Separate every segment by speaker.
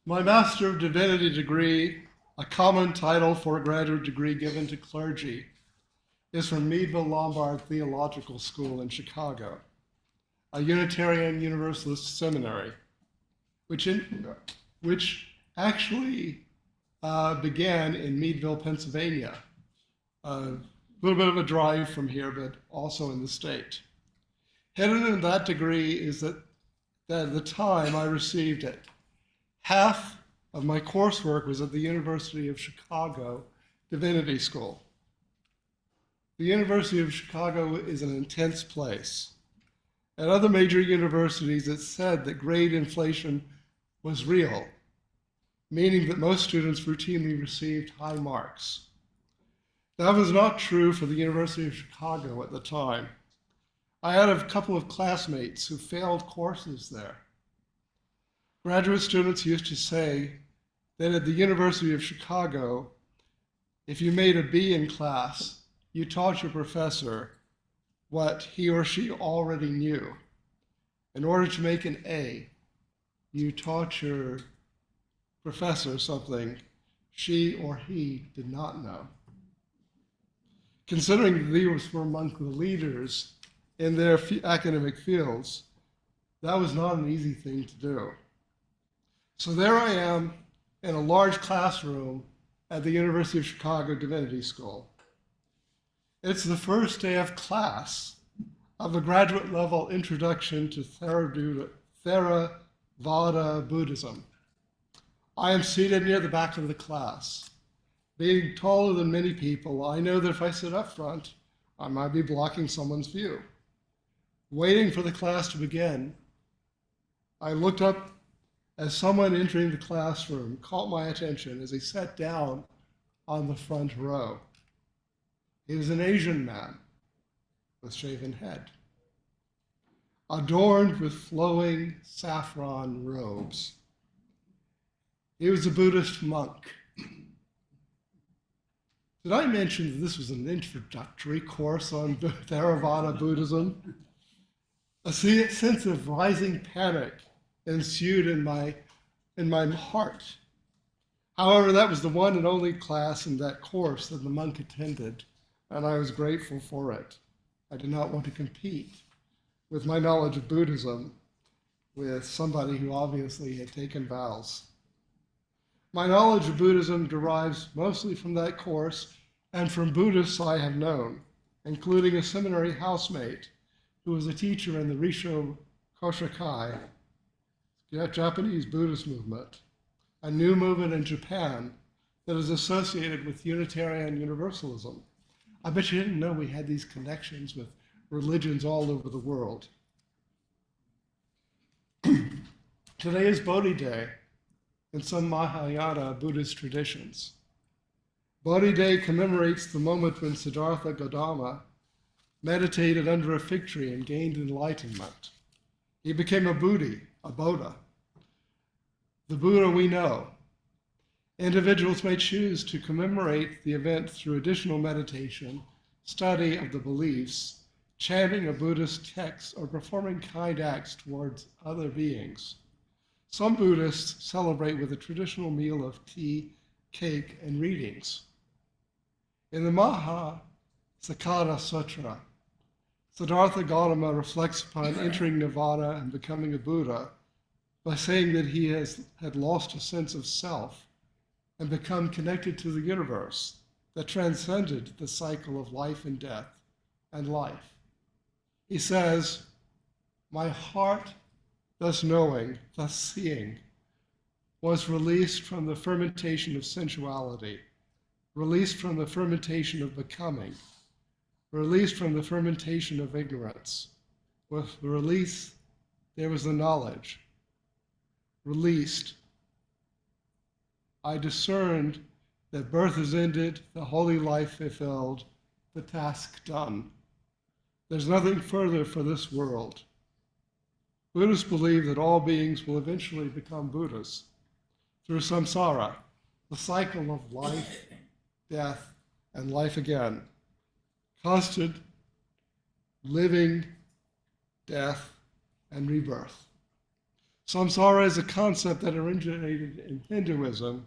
Speaker 1: My Master of Divinity degree, a common title for a graduate degree given to clergy, is from Meadville Lombard Theological School in Chicago, a Unitarian Universalist seminary, which actually began in Meadville, Pennsylvania. A little bit of a drive from here, but also in the state. Hidden in that degree is that at the time I received it, half of my coursework was at the University of Chicago Divinity School. The University of Chicago is an intense place. At other major universities, it's said that grade inflation was real, meaning that most students routinely received high marks. That was not true for the University of Chicago at the time. I had a couple of classmates who failed courses there. Graduate students used to say that at the University of Chicago, if you made a B in class, you taught your professor what he or she already knew. In order to make an A, you taught your professor something she or he did not know. Considering these were among the leaders in their academic fields, that was not an easy thing to do. So there I am in a large classroom at the University of Chicago Divinity School. It's the first day of class of a graduate level introduction to Theravada Buddhism. I am seated near the back of the class. Being taller than many people, I know that if I sit up front, I might be blocking someone's view. Waiting for the class to begin, I looked up as someone entering the classroom caught my attention as he sat down on the front row. He was an Asian man with shaven head, adorned with flowing saffron robes. He was a Buddhist monk. Did I mention that this was an introductory course on Theravada Buddhism? A sense of rising panic ensued in my heart. However, that was the one and only class in that course that the monk attended, and I was grateful for it. I did not want to compete with my knowledge of Buddhism with somebody who obviously had taken vows. My knowledge of Buddhism derives mostly from that course and from Buddhists I have known, including a seminary housemate who was a teacher in the Risho Koshakai, the Japanese Buddhist movement, a new movement in Japan that is associated with Unitarian Universalism. I bet you didn't know we had these connections with religions all over the world. Today is Bodhi Day in some Mahayana Buddhist traditions. Bodhi Day commemorates the moment when Siddhartha Gautama meditated under a fig tree and gained enlightenment. He became a Bodhi, a Buddha, the Buddha we know. Individuals may choose to commemorate the event through additional meditation, study of the beliefs, chanting a Buddhist text, or performing kind acts towards other beings. Some Buddhists celebrate with a traditional meal of tea, cake, and readings. In the Maha Sakara Sutra, Siddhartha Gautama reflects upon entering nirvana and becoming a Buddha by saying that he had lost a sense of self and become connected to the universe that transcended the cycle of life and death and life. He says, "My heart, thus knowing, thus seeing, was released from the fermentation of sensuality, released from the fermentation of becoming, released from the fermentation of ignorance. With the release, there was the knowledge. Released, I discerned that birth is ended, the holy life fulfilled, the task done. There's nothing further for this world." Buddhists believe that all beings will eventually become Buddhas through samsara, the cycle of life, death, and life again. Constant living, death, and rebirth. Samsara is a concept that originated in Hinduism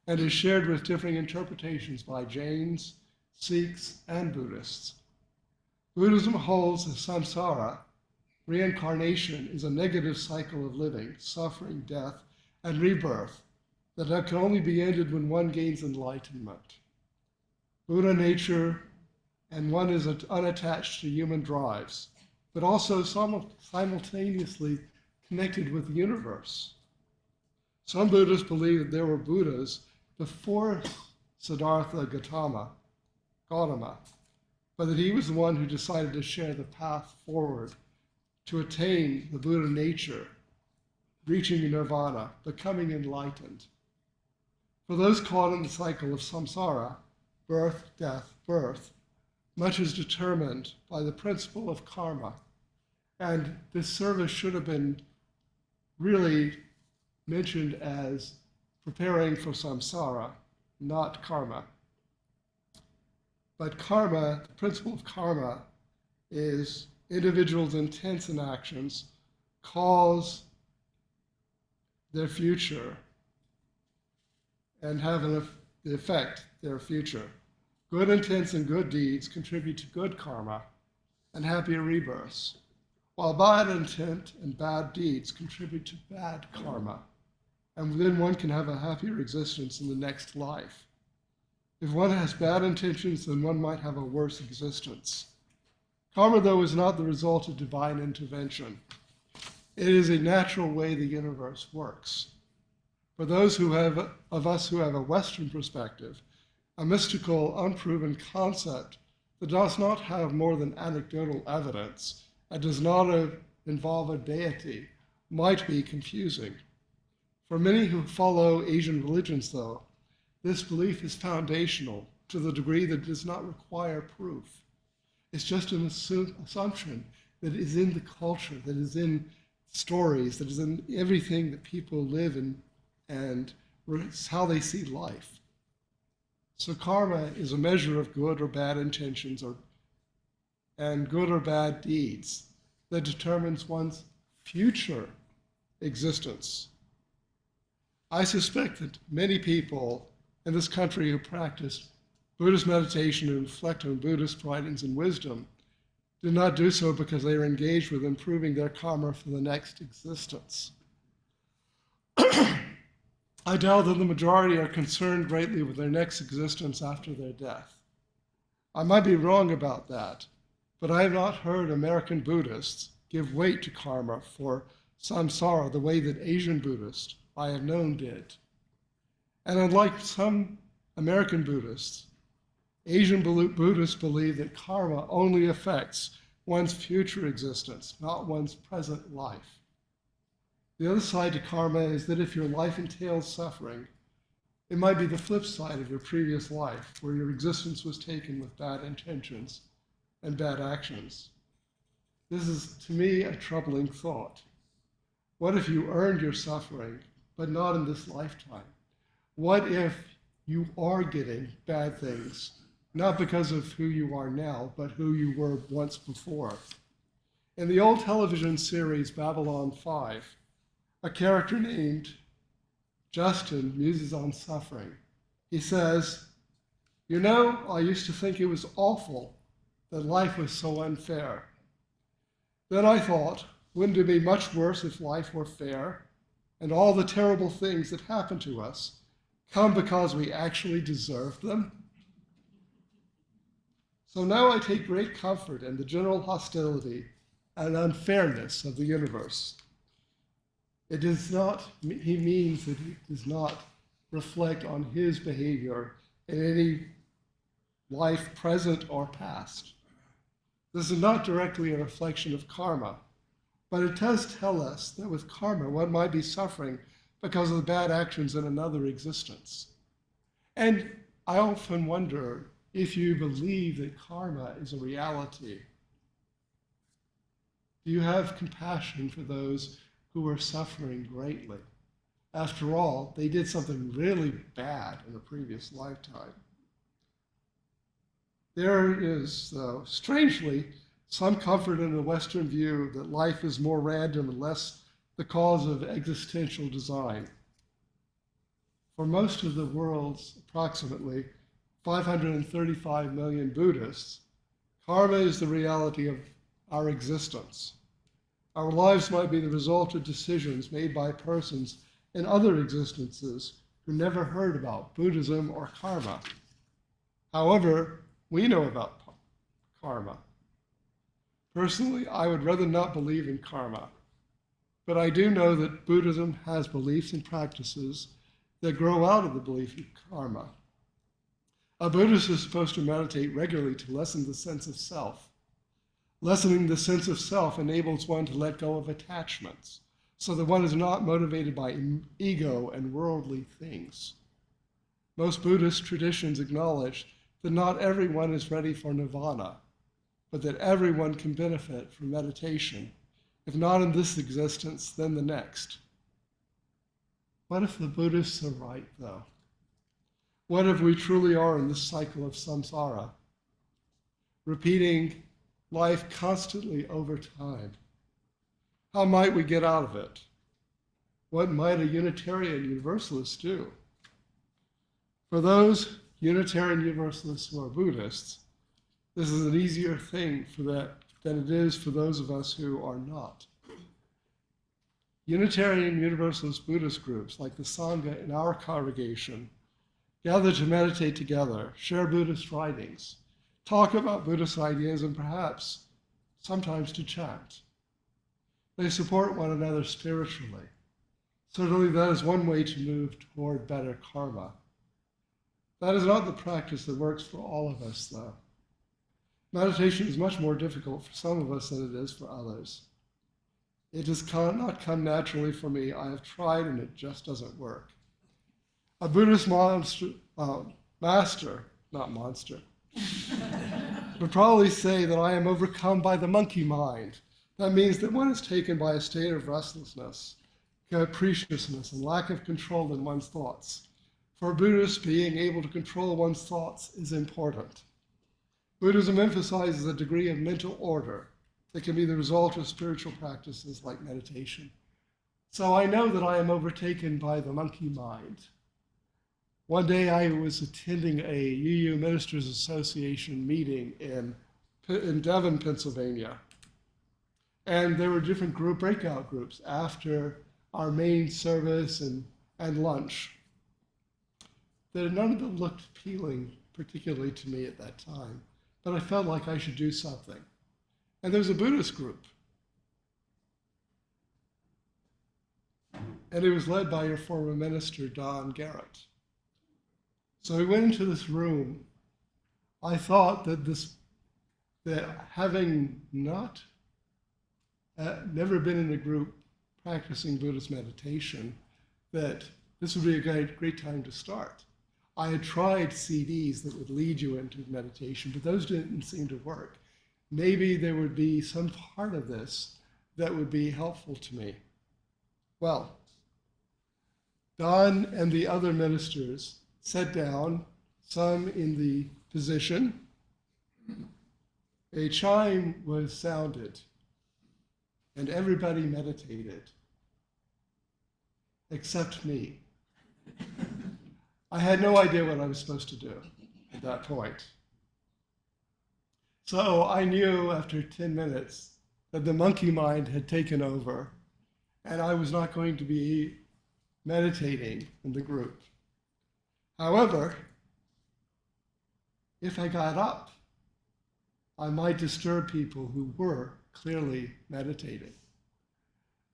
Speaker 1: and is shared with differing interpretations by Jains, Sikhs, and Buddhists. Buddhism holds that samsara, reincarnation, is a negative cycle of living, suffering, death, and rebirth that can only be ended when one gains enlightenment. Buddha nature and one is unattached to human drives, but also simultaneously connected with the universe. Some Buddhists believe that there were Buddhas before Siddhartha Gautama, but that he was the one who decided to share the path forward to attain the Buddha nature, reaching nirvana, becoming enlightened. For those caught in the cycle of samsara, birth, death, birth, much is determined by the principle of karma. And this service should have been really mentioned as preparing for samsara, not karma. But karma, the principle of karma, is individuals' intents and actions cause their future and have the effect their future. Good intents and good deeds contribute to good karma and happier rebirths, while bad intent and bad deeds contribute to bad karma, and then one can have a happier existence in the next life. If one has bad intentions, then one might have a worse existence. Karma, though, is not the result of divine intervention. It is a natural way the universe works. For those of us who have a Western perspective, a mystical, unproven concept that does not have more than anecdotal evidence and does not involve a deity might be confusing. For many who follow Asian religions, though, this belief is foundational to the degree that it does not require proof. It's just an assumption that is in the culture, that is in stories, that is in everything that people live in, and it's how they see life. So karma is a measure of good or bad intentions and good or bad deeds that determines one's future existence. I suspect that many people in this country who practice Buddhist meditation and reflect on Buddhist writings and wisdom do not do so because they are engaged with improving their karma for the next existence. I doubt that the majority are concerned greatly with their next existence after their death. I might be wrong about that, but I have not heard American Buddhists give weight to karma for samsara the way that Asian Buddhists I have known did. And unlike some American Buddhists, Asian Buddhists believe that karma only affects one's future existence, not one's present life. The other side to karma is that if your life entails suffering, it might be the flip side of your previous life, where your existence was taken with bad intentions and bad actions. This is, to me, a troubling thought. What if you earned your suffering, but not in this lifetime? What if you are getting bad things, not because of who you are now, but who you were once before? In the old television series Babylon 5, a character named Justin muses on suffering. He says, "You know, I used to think it was awful that life was so unfair. Then I thought, wouldn't it be much worse if life were fair and all the terrible things that happen to us come because we actually deserved them? So now I take great comfort in the general hostility and unfairness of the universe." It does not, he means that it does not reflect on his behavior in any life present or past. This is not directly a reflection of karma, but it does tell us that with karma, one might be suffering because of the bad actions in another existence. And I often wonder if you believe that karma is a reality. Do you have compassion for those who are suffering greatly? After all, they did something really bad in a previous lifetime. There is, though, strangely, some comfort in the Western view that life is more random and less the cause of existential design. For most of the world's approximately 535 million Buddhists, karma is the reality of our existence. Our lives might be the result of decisions made by persons in other existences who never heard about Buddhism or karma. However, we know about karma. Personally, I would rather not believe in karma, but I do know that Buddhism has beliefs and practices that grow out of the belief in karma. A Buddhist is supposed to meditate regularly to lessen the sense of self. Lessening the sense of self enables one to let go of attachments, so that one is not motivated by ego and worldly things. Most Buddhist traditions acknowledge that not everyone is ready for nirvana, but that everyone can benefit from meditation, if not in this existence, then the next. What if the Buddhists are right, though? What if we truly are in this cycle of samsara, repeating life constantly over time? How might we get out of it? What might a Unitarian Universalist do? For those Unitarian Universalists who are Buddhists, this is an easier thing for that than it is for those of us who are not. Unitarian Universalist Buddhist groups like the Sangha in our congregation gather to meditate together, share Buddhist writings, talk about Buddhist ideas, and perhaps sometimes to chant. They support one another spiritually. Certainly that is one way to move toward better karma. That is not the practice that works for all of us, though. Meditation is much more difficult for some of us than it is for others. It does not come naturally for me. I have tried and it just doesn't work. A Buddhist master, not monster, would probably say that I am overcome by the monkey mind. That means that one is taken by a state of restlessness, capriciousness, and lack of control in one's thoughts. For a Buddhist, being able to control one's thoughts is important. Buddhism emphasizes a degree of mental order that can be the result of spiritual practices like meditation. So I know that I am overtaken by the monkey mind. One day I was attending a UU Ministers Association meeting in Devon, Pennsylvania. And there were different breakout groups after our main service and lunch. None of them looked appealing particularly to me at that time, but I felt like I should do something. And there was a Buddhist group. And it was led by your former minister, Don Garrett. So we went into this room. I thought that having never been in a group practicing Buddhist meditation, that this would be a great time to start. I had tried CDs that would lead you into meditation, but those didn't seem to work. Maybe there would be some part of this that would be helpful to me. Well, Don and the other ministers sat down, some in the position. A chime was sounded, and everybody meditated, except me. I had no idea what I was supposed to do at that point. So I knew after 10 minutes that the monkey mind had taken over, and I was not going to be meditating in the group. However, if I got up, I might disturb people who were clearly meditating.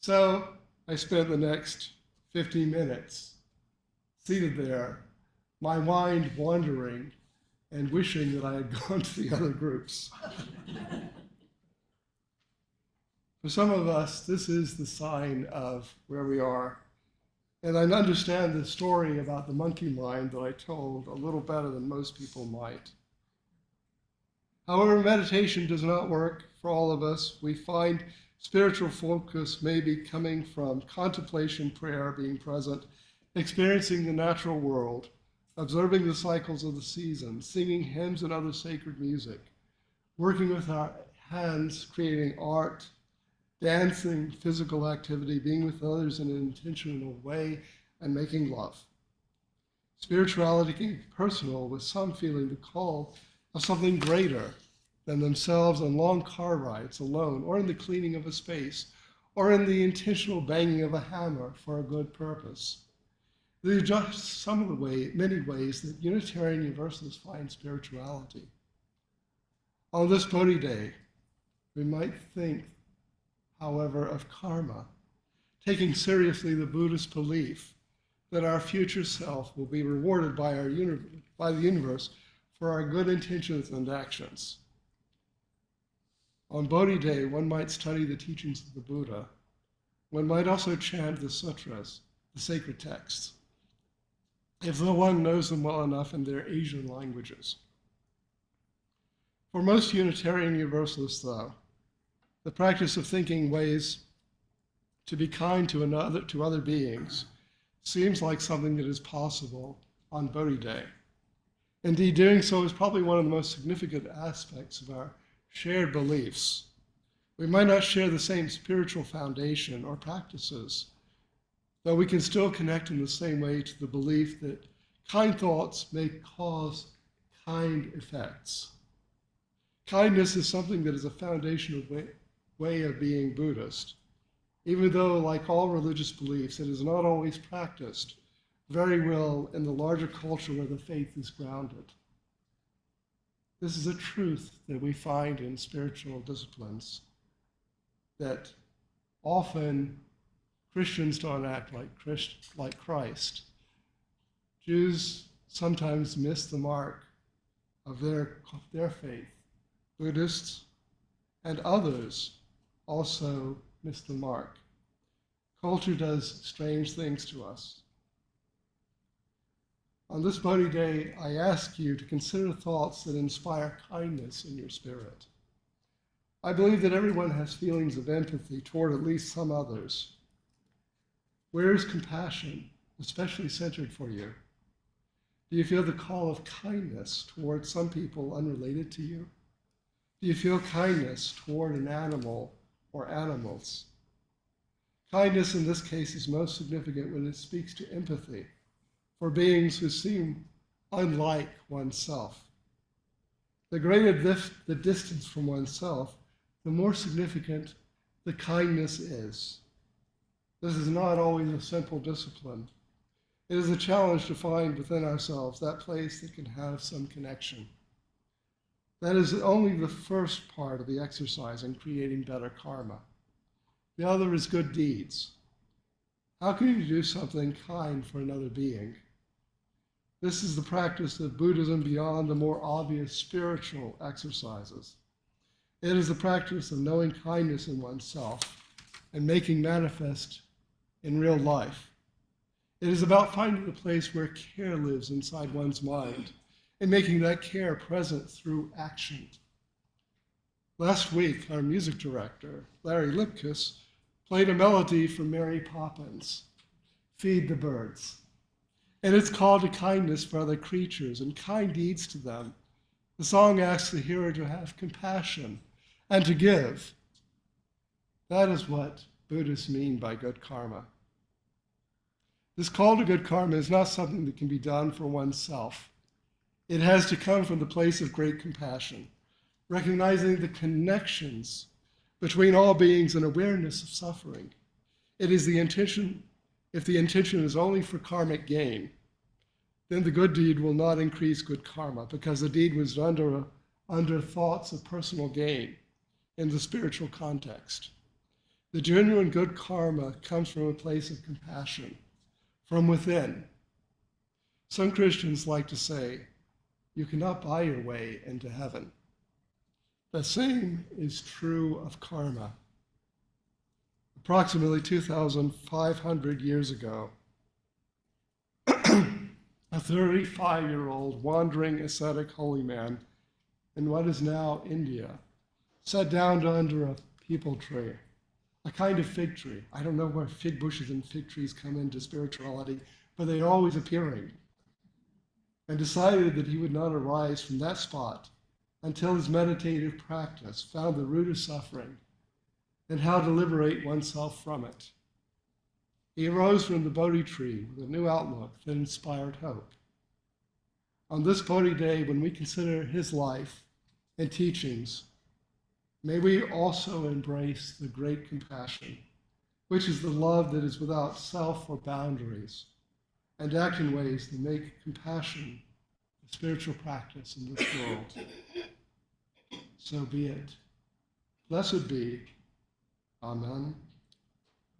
Speaker 1: So I spent the next 15 minutes seated there, my mind wandering and wishing that I had gone to the other groups. For some of us, this is the sign of where we are. And I understand the story about the monkey mind that I told a little better than most people might. However, meditation does not work for all of us. We find spiritual focus may be coming from contemplation, prayer, being present, experiencing the natural world, observing the cycles of the seasons, singing hymns and other sacred music, working with our hands, creating art, dancing, physical activity, being with others in an intentional way, and making love. Spirituality can be personal, with some feeling the call of something greater than themselves on long car rides alone, or in the cleaning of a space, or in the intentional banging of a hammer for a good purpose. These are just some of the many ways that Unitarian Universalists find spirituality. On this Bodhi Day, we might think, however, of karma, taking seriously the Buddhist belief that our future self will be rewarded by the universe for our good intentions and actions. On Bodhi Day, one might study the teachings of the Buddha. One might also chant the sutras, the sacred texts, if the one knows them well enough in their Asian languages. For most Unitarian Universalists, though, the practice of thinking ways to be kind to other beings seems like something that is possible on Bodhi Day. Indeed, doing so is probably one of the most significant aspects of our shared beliefs. We might not share the same spiritual foundation or practices, though we can still connect in the same way to the belief that kind thoughts may cause kind effects. Kindness is something that is a foundational way of being Buddhist, even though, like all religious beliefs, it is not always practiced very well in the larger culture where the faith is grounded. This is a truth that we find in spiritual disciplines, that often Christians don't act like Christ. Jews sometimes miss the mark of their faith. Buddhists and others also miss the mark. Culture does strange things to us. On this Bodhi Day, I ask you to consider thoughts that inspire kindness in your spirit. I believe that everyone has feelings of empathy toward at least some others. Where is compassion especially centered for you? Do you feel the call of kindness toward some people unrelated to you? Do you feel kindness toward an animal or animals? Kindness in this case is most significant when it speaks to empathy for beings who seem unlike oneself. The greater the distance from oneself, the more significant the kindness is. This is not always a simple discipline. It is a challenge to find within ourselves that place that can have some connection. That is only the first part of the exercise in creating better karma. The other is good deeds. How can you do something kind for another being? This is the practice of Buddhism beyond the more obvious spiritual exercises. It is the practice of knowing kindness in oneself and making manifest in real life. It is about finding a place where care lives inside one's mind and making that care present through action. Last week, our music director, Larry Lipkiss, played a melody from Mary Poppins, Feed the Birds. And it's called to kindness for other creatures and kind deeds to them. The song asks the hearer to have compassion and to give. That is what Buddhists mean by good karma. This call to good karma is not something that can be done for oneself. It has to come from the place of great compassion, recognizing the connections between all beings and awareness of suffering. It is the intention, if the intention is only for karmic gain, then the good deed will not increase good karma because the deed was under thoughts of personal gain in the spiritual context. The genuine good karma comes from a place of compassion, from within. Some Christians like to say, you cannot buy your way into heaven. The same is true of karma. Approximately 2,500 years ago, a 35-year-old wandering ascetic holy man in what is now India sat down under a peepal tree, a kind of fig tree. I don't know where fig bushes and fig trees come into spirituality, but they're always appearing, and decided that he would not arise from that spot until his meditative practice found the root of suffering and how to liberate oneself from it. He arose from the Bodhi tree with a new outlook that inspired hope. On this Bodhi day, when we consider his life and teachings, may we also embrace the great compassion, which is the love that is without self or boundaries, and act in ways that make compassion a spiritual practice in this world. So be it. Blessed be. Amen.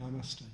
Speaker 1: Namaste.